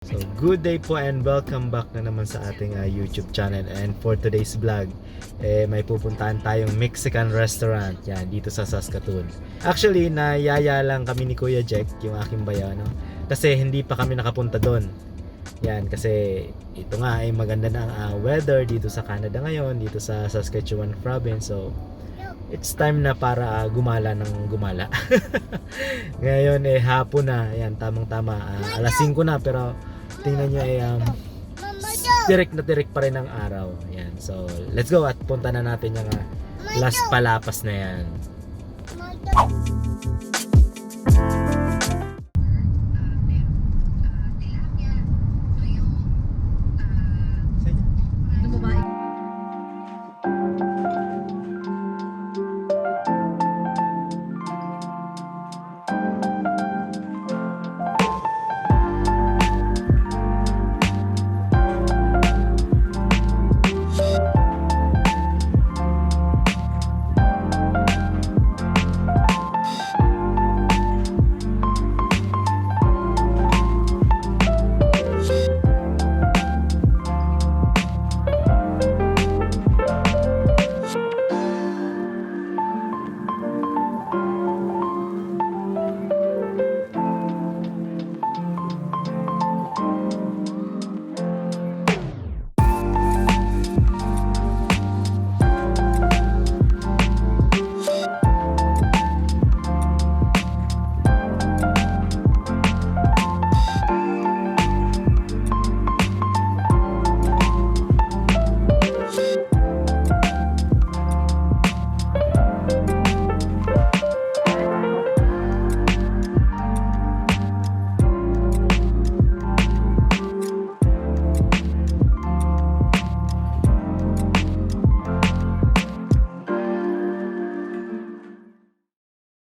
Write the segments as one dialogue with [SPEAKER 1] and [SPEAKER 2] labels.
[SPEAKER 1] So, good day po and welcome back na naman sa ating YouTube channel. And for today's vlog, may pupuntahan tayong Mexican restaurant yan, dito sa Saskatoon. Actually, nayaya lang kami ni Kuya Jack, yung aking bayano, kasi hindi pa kami nakapunta doon. Yan, kasi ito nga ay maganda na ang weather dito sa Canada ngayon, dito sa Saskatchewan province. So, it's time na para gumala ng gumala. Ngayon hapon na, yan, tamang-tama. Alas 5 na, pero tingnan nyo tirik pa rin ang araw. Yan. So, let's go at punta na natin yung Las Palapas na yan.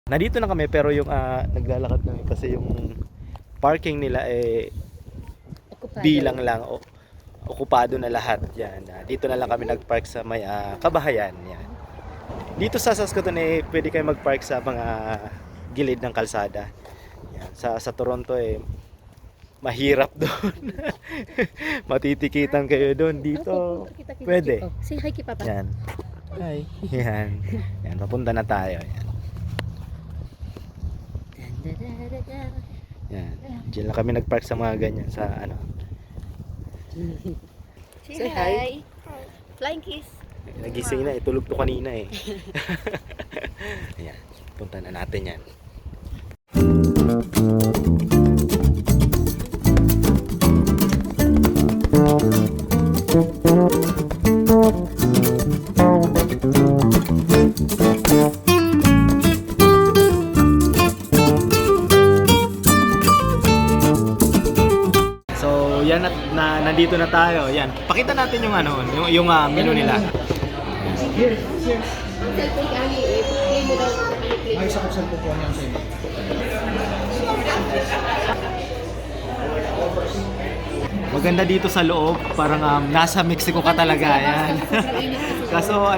[SPEAKER 1] Nandito na kami pero yung naglalakad kami kasi yung parking nila bilang lang okupado na lahat. Yan. Dito na lang kami nagpark sa may kabahayan. Yan. Dito sa Saskatoon pwede kayo magpark sa mga gilid ng kalsada. Yan. Sa Toronto mahirap doon. Matitikitan kayo doon. Dito pwede.
[SPEAKER 2] Say hi kay Papa.
[SPEAKER 1] Yan. Hi. Yan. Yan, papunta na tayo. Yan. Yan. Diyan lang kami nagpark sa mga ganyan sa ano.
[SPEAKER 2] Say hi. Flying kiss.
[SPEAKER 1] Nagising na, tulog to kanina Ayan, punta na natin yan. Yan nandito na tayo. Yan. Pakita natin yung yung menu nila.
[SPEAKER 3] Ay, sa kusal po po niya sa iba.
[SPEAKER 1] Maganda dito sa loob, parang nasa Mexico ka talaga. Yan. Kaso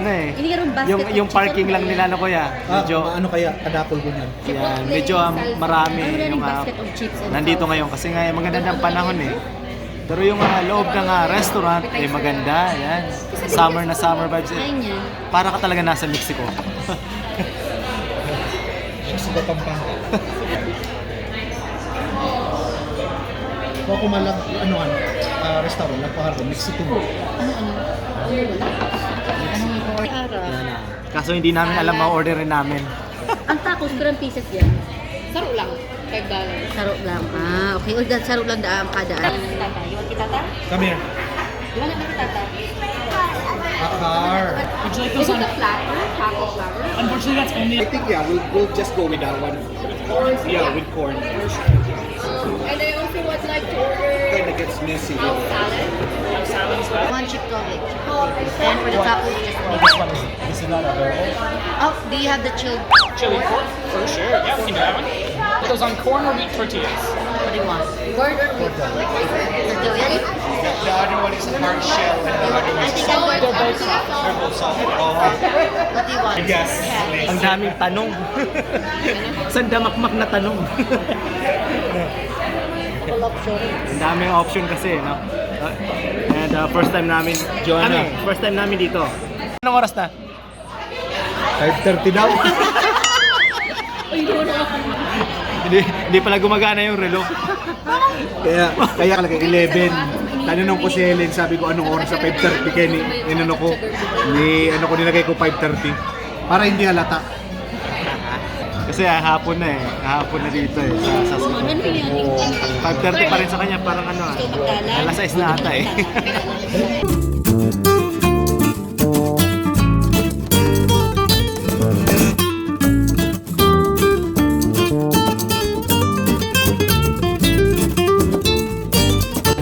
[SPEAKER 1] yung parking lang nila kuya. Medyo
[SPEAKER 3] ano kaya kadakol ko niyan?
[SPEAKER 1] yan, medyo marami yung nandito ngayon kasi nga maganda ng panahon Pero yung loob ng restaurant maganda, yan. Summer na summer vibes. Para ka talaga nasa Mexico.
[SPEAKER 3] Sa Pampanga. Kung kumalag restaurant nagpaharap Mexico.
[SPEAKER 1] Kaso hindi namin alam ma-orderin namin.
[SPEAKER 2] Ang tacos, ilang pieces yan? Saro lang. $5. Saro lang. Okay. O, saro lang daang kada. Tata, you want kitata?
[SPEAKER 3] Come here.
[SPEAKER 2] You want kitata?
[SPEAKER 3] Akar.
[SPEAKER 2] Is it a platter? Taco platter?
[SPEAKER 4] Unfortunately, that's only.
[SPEAKER 3] I think we'll just go with that one. Yeah, with corn.
[SPEAKER 2] And I also would like to order
[SPEAKER 3] Kind of gets messy.
[SPEAKER 2] salad.
[SPEAKER 4] Salad as well.
[SPEAKER 2] One chip garlic. And for the tacos, just one.
[SPEAKER 4] This one is not available.
[SPEAKER 2] Oh, do you have the chilled?
[SPEAKER 4] Chili pork, for sure. Yeah, we can do that one. It goes on corn or wheat tortillas.
[SPEAKER 2] What do you want? Word or wheat? Tortillas?
[SPEAKER 3] The other one is a hard shell and the other one
[SPEAKER 2] I
[SPEAKER 3] is
[SPEAKER 2] think I'm going
[SPEAKER 4] They're both
[SPEAKER 2] to.
[SPEAKER 4] soft.
[SPEAKER 3] they're both soft.
[SPEAKER 2] What do you want?
[SPEAKER 3] Yes.
[SPEAKER 1] Ang daming tanong. Sandamakmak na tanong.
[SPEAKER 2] Multiple options.
[SPEAKER 1] Ang daming option kasi, no? And first time namin,
[SPEAKER 3] Joanna.
[SPEAKER 1] first time namin dito. Anong oras na?
[SPEAKER 3] 5:30 daw.
[SPEAKER 2] Uy, doon ako.
[SPEAKER 1] Hindi pala gumagana yung relo.
[SPEAKER 3] kaya kalagay 11. Tanong ko si Helen, sabi ko anong oras sa 5:30 Kenny. Inano ko. Ano ko nilagay ko 5:30 para hindi halata.
[SPEAKER 1] Kasi hapon na eh. Hapon na dito eh. Sa Saskatoon.
[SPEAKER 2] Ano yan?
[SPEAKER 1] Oo. 5:30 pa rin sa kanya. Parang ano ah.
[SPEAKER 2] Gusto magdala?
[SPEAKER 1] Alas 6 na ata eh.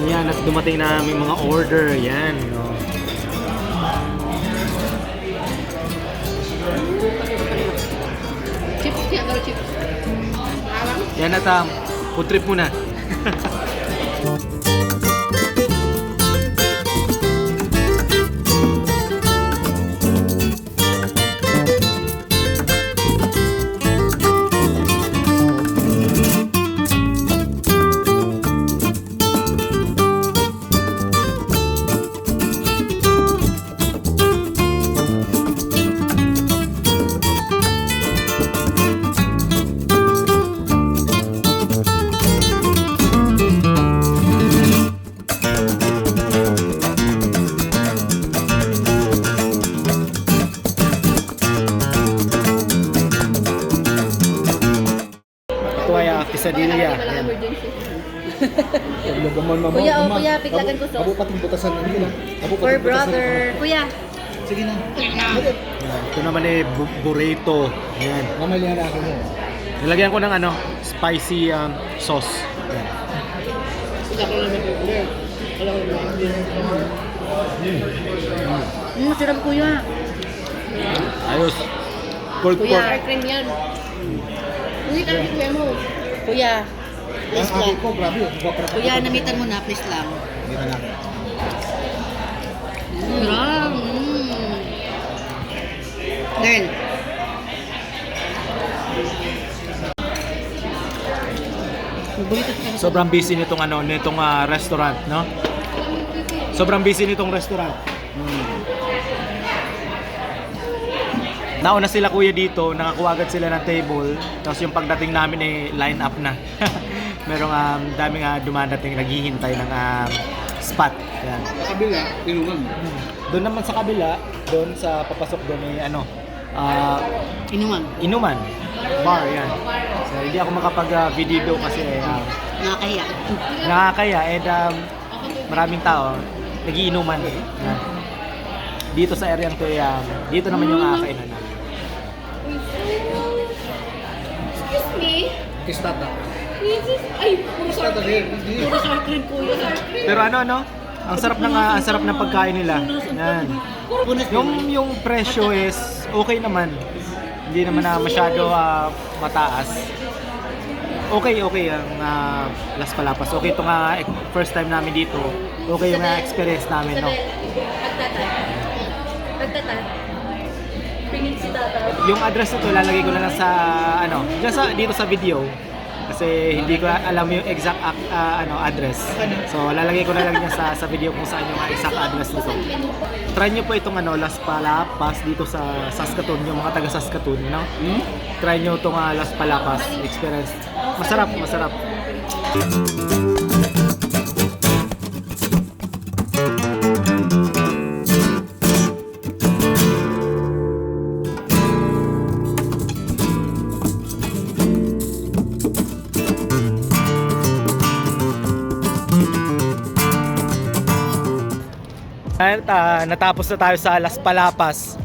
[SPEAKER 1] Yan, at dumating na aming mga order. Yan, no.
[SPEAKER 2] Chips, kaya daw chips. Parang?
[SPEAKER 1] Yan at food trip muna. Ito ay quesadilla. Yan.
[SPEAKER 2] Kuya, kuya, piglagan ko
[SPEAKER 3] Abo
[SPEAKER 2] sauce.
[SPEAKER 3] pating butasan ng ilo.
[SPEAKER 2] For brother. Kuya.
[SPEAKER 3] Sige na.
[SPEAKER 1] Yan. Ito naman eh burrito. Yan.
[SPEAKER 3] Mamalihan ako mo.
[SPEAKER 1] Nilagyan ko ng ano, spicy sauce. Yan.
[SPEAKER 2] Sarap kuya.
[SPEAKER 1] Ayos. Pork
[SPEAKER 2] Kuya.
[SPEAKER 1] pork.
[SPEAKER 2] Cream yan. Uy, kami kuya mo. Kuya.
[SPEAKER 3] Ang
[SPEAKER 2] Please
[SPEAKER 3] ako
[SPEAKER 2] lang.
[SPEAKER 3] ko, grabe.
[SPEAKER 2] Kuya, namitan mo na, please lang.
[SPEAKER 3] Hindi na lang.
[SPEAKER 2] Gram. Girl.
[SPEAKER 1] Sobrang busy nitong ano, nitong restaurant, no? Sobrang busy nitong restaurant. Nauna sila kuya dito, nakakuha agad sila ng table. Tapos yung pagdating namin eh line up na. Merong daming dumadating naghihintay ng spot. Yan.
[SPEAKER 3] Sa kabila, inuman.
[SPEAKER 1] Doon naman sa kabila, doon sa papasok doon ay ano,
[SPEAKER 2] Inuman.
[SPEAKER 1] inuman. Bar yan. So hindi ako makapag-video kasi
[SPEAKER 2] Nakakahiya.
[SPEAKER 1] nakakaya and maraming tao nagiinuman. Yan. Dito sa area to dito naman yung kainan namin.
[SPEAKER 2] Excuse me.
[SPEAKER 3] Kistata.
[SPEAKER 2] Ay, puro sour cream. Puro sour cream kuya.
[SPEAKER 1] Pero ano, ang sarap ng pagkain nila. Yan. Yung presyo is okay naman. Hindi naman na masyado mataas. Okay ang Las Palapas. Okay itong first time namin dito. Okay yung experience namin, no.
[SPEAKER 2] Nagtata. Pingin si tata.
[SPEAKER 1] Yung address nito lalagay ko na lang sa dito sa video. Kasi hindi ko alam yung exact address. So lalagay ko na lang niya sa video kung saan yung exact address nito. Try niyo po itong Las Palapas dito sa Saskatoon, yung mga taga Saskatoon, no? Try niyo itong Las Palapas experience. Masarap. At natapos na tayo sa Las Palapas.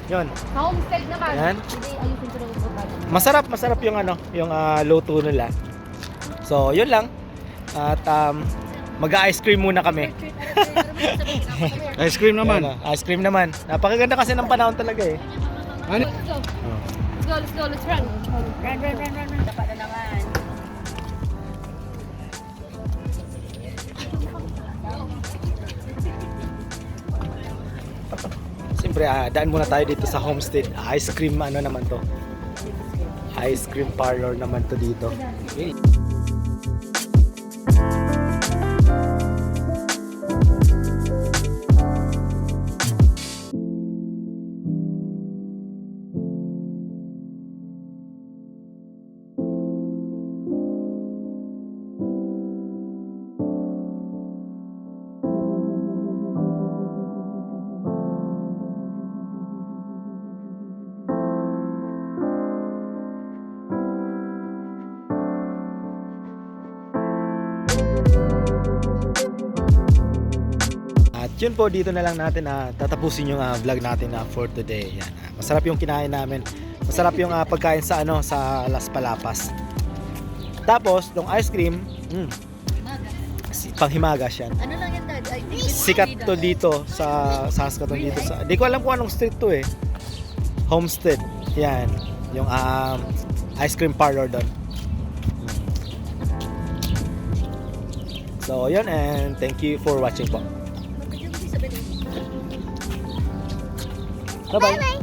[SPEAKER 1] Yun.
[SPEAKER 2] Homestead naman.
[SPEAKER 1] Yan.
[SPEAKER 2] Hindi, ayusin ko lang ito.
[SPEAKER 1] Masarap yung luto nila. So, yun lang. At mag-ice cream muna kami.
[SPEAKER 3] Ice cream naman.
[SPEAKER 1] Ice cream naman. Napakaganda kasi ng panahon talaga eh.
[SPEAKER 3] Ano?
[SPEAKER 2] Let's go, let's run. Run. Dapat na naman.
[SPEAKER 1] Siyempre, daan muna tayo dito sa Homestead. Ice cream naman to. Ice cream parlor naman to dito. Okay. yun po, dito na lang natin tatapusin yung vlog natin for today. Yan. Masarap yung kinain namin. Masarap yung pagkain sa sa Las Palapas. Tapos, tong ice cream, panghimagas yan.
[SPEAKER 2] Ano lang yan, Dad?
[SPEAKER 1] Sikat to dito sa Saskatoon dito sa. Di ko alam kung anong street to eh. Homestead. Yan. Yung ice cream parlor doon. So, yun, and thank you for watching po. Bye-bye.